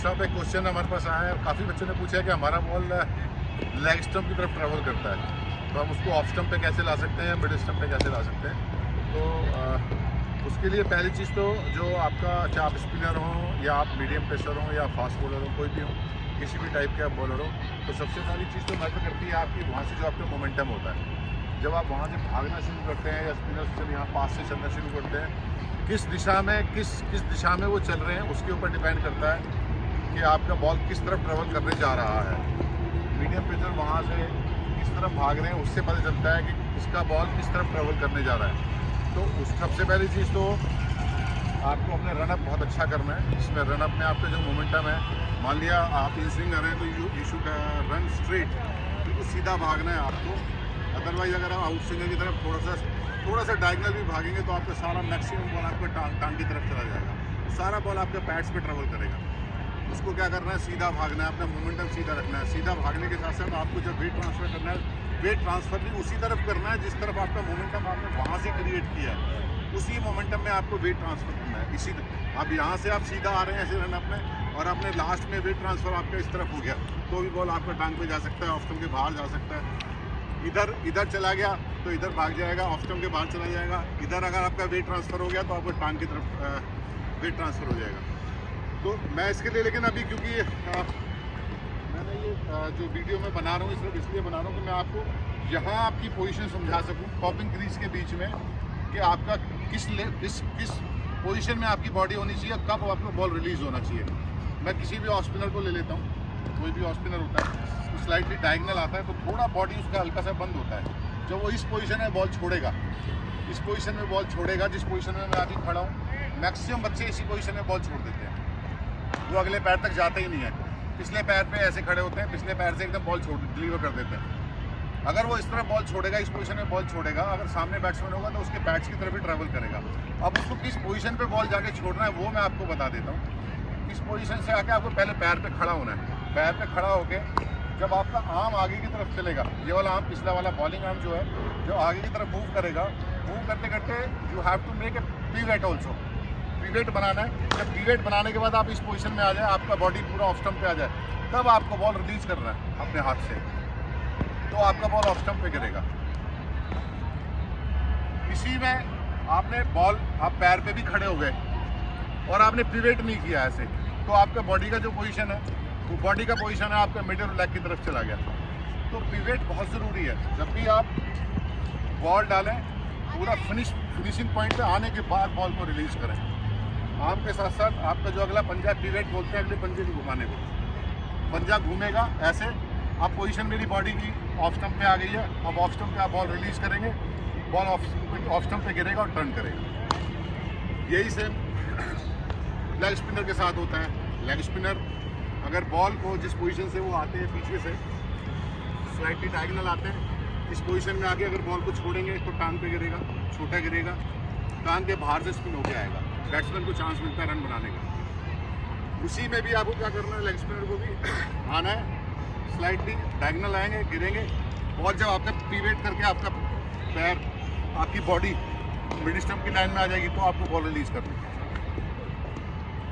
साहब एक क्वेश्चन हमारे पास आया है, काफ़ी बच्चों ने पूछा है कि हमारा बॉल लेग स्टम्प की तरफ ट्रैवल करता है, तो हम उसको ऑफ स्टम्प पे कैसे ला सकते हैं, मिड स्टम्प पे कैसे ला सकते हैं। तो उसके लिए पहली चीज़ तो जो आपका, चाहे आप स्पिनर हो या आप मीडियम पेसर हो या फास्ट बॉलर हो, कोई भी हो, किसी भी टाइप के आप बॉलर हो, तो सबसे पहली चीज़ तो मैटर करती है आपकी वहाँ से जो आपका मोमेंटम होता है। जब आप वहाँ से भागना शुरू करते हैं या स्पिनर से यहाँ पास से चलना शुरू करते हैं, किस दिशा में वो चल रहे हैं उसके ऊपर डिपेंड करता है कि आपका बॉल किस तरफ ट्रेवल करने जा रहा है। मीडियम पेसर वहाँ से किस तरफ भाग रहे हैं उससे पता चलता है कि इसका बॉल किस तरफ ट्रेवल करने जा रहा है। तो उस सबसे पहली चीज़ तो आपको अपने रनअप बहुत अच्छा करना है। इसमें रनअप में आपका जो मोमेंटम है, मान लिया आप इन स्विंग कर रहे हैं तो यू शुड रन स्ट्रेट, बिल्कुल सीधा भागना है आपको। अदरवाइज अगर आप आउट स्विंगर की तरफ थोड़ा सा डायगनल भी भागेंगे तो आपका सारा मैक्सिमम बॉल आपका टांग की तरफ चला जाएगा, सारा बॉल आपके पैड्स पे ट्रेवल करेगा। उसको क्या करना है, सीधा भागना है, अपना मोमेंटम सीधा रखना है। सीधा भागने के साथ साथ आपको जब वेट ट्रांसफ़र करना है, वेट ट्रांसफ़र भी उसी तरफ करना है जिस तरफ आपका मोमेंटम आपने वहाँ से क्रिएट किया है, उसी मोमेंटम में आपको वेट ट्रांसफ़र करना है। इसी अब यहाँ से आप सीधा आ रहे हैं ऐसे रनअप में और आपने लास्ट में वेट ट्रांसफ़र आपका इस तरफ हो गया, तो भी बॉल आपका टांग पे जा सकता है, ऑफ स्टंप के बाहर जा सकता है। इधर चला गया तो इधर भाग जाएगा, ऑफ स्टंप के बाहर चला जाएगा। इधर अगर आपका वेट ट्रांसफ़र हो गया तो आपको टांग की तरफ वेट ट्रांसफ़र हो जाएगा। तो मैं इसके लिए, लेकिन अभी क्योंकि मैंने ये जो वीडियो मैं बना रहा हूँ सिर्फ इसलिए बना रहा हूँ कि मैं आपको यहाँ आपकी पोजीशन समझा सकूँ पॉपिंग क्रीज के बीच में, कि आपका किस पोजीशन में आपकी बॉडी होनी चाहिए, कब आपको बॉल रिलीज़ होना चाहिए। मैं किसी भी ऑफ स्पिनर को ले लेता हूँ, कोई भी ऑफ स्पिनर होता है, तो स्लाइटली डायगनल आता है तो थोड़ा बॉडी उसका हल्का सा बंद होता है। जब वो इस पोजीशन में बॉल छोड़ेगा, इस पोजीशन में बॉल छोड़ेगा जिस पोजीशन में मैं अभी खड़ा हूँ, मैक्सिमम बच्चे इसी पोजीशन में बॉल छोड़ देते हैं, वो अगले पैर तक जाते ही नहीं है, पिछले पैर पे ऐसे खड़े होते हैं, पिछले पैर से एकदम बॉल डिलीवर कर देते हैं। अगर वो इस तरह बॉल छोड़ेगा, इस पोजीशन में बॉल छोड़ेगा, अगर सामने बैट्समैन होगा तो उसके पैड्स की तरफ ही ट्रैवल करेगा। अब उसको किस पोजीशन पे बॉल जाके छोड़ना है वो मैं आपको बता देता हूँ। इस पोजीशन से आके आपको पहले पैर पे खड़ा होना है। पैर पे खड़ा होके जब आपका आर्म आगे की तरफ चलेगा, ये वाला आर्म, पिछला वाला बॉलिंग आर्म जो है, जो आगे की तरफ मूव करेगा, मूव करते करते you have to make a pivot also, pivot बनाना है। जब पिवट बनाने के बाद आप इस पोजीशन में आ जाए, आपका बॉडी पूरा ऑफ स्टंप पे आ जाए, तब आपको बॉल रिलीज करना है अपने हाथ से, तो आपका बॉल ऑफ स्टंप पे गिरेगा। इसी में आपने बॉल, आप पैर पे भी खड़े हो गए और आपने पिवट नहीं किया ऐसे, तो आपका बॉडी का जो पोजीशन है, वो बॉडी का पोजीशन है आपका मिडिल लेग की तरफ चला गया। तो पिवट बहुत ज़रूरी है। जब भी आप बॉल डालें, पूरा फिनिशिंग पॉइंट पे आने के बाद बॉल को रिलीज़ करें। आर्म के साथ साथ आपका जो अगला पंजा, पिवट बोलते हैं अगले पंजे को घुमाने को, पंजा घूमेगा ऐसे। आप पोजीशन मेरी बॉडी की ऑफ स्टंप पे आ गई है, अब ऑफ स्टंप पे आप बॉल रिलीज़ करेंगे, बॉल ऑफ स्टंप पे गिरेगा और टर्न करेगा। यही सेम लेग स्पिनर के साथ होता है। लेग स्पिनर अगर बॉल को जिस पोजीशन से वो आते हैं, पीछे से स्लाइटली डायगनल आते हैं, इस पोजीशन में आके अगर बॉल को छोड़ेंगे तो टांग पे गिरेगा, छोटा गिरेगा, टांग के बाहर से स्पिन होके आएगा, बैट्समैन को चांस मिलता है रन बनाने का। उसी में भी आपको क्या करना है, लेग स्पिनर को भी आना है, स्लाइटली डायगनल आएंगे, गिरेंगे, बॉल जब आपका पिवट करके आपका पैर, आपकी बॉडी मिड स्टंप की लाइन में आ जाएगी तो आपको बॉल रिलीज करनी है।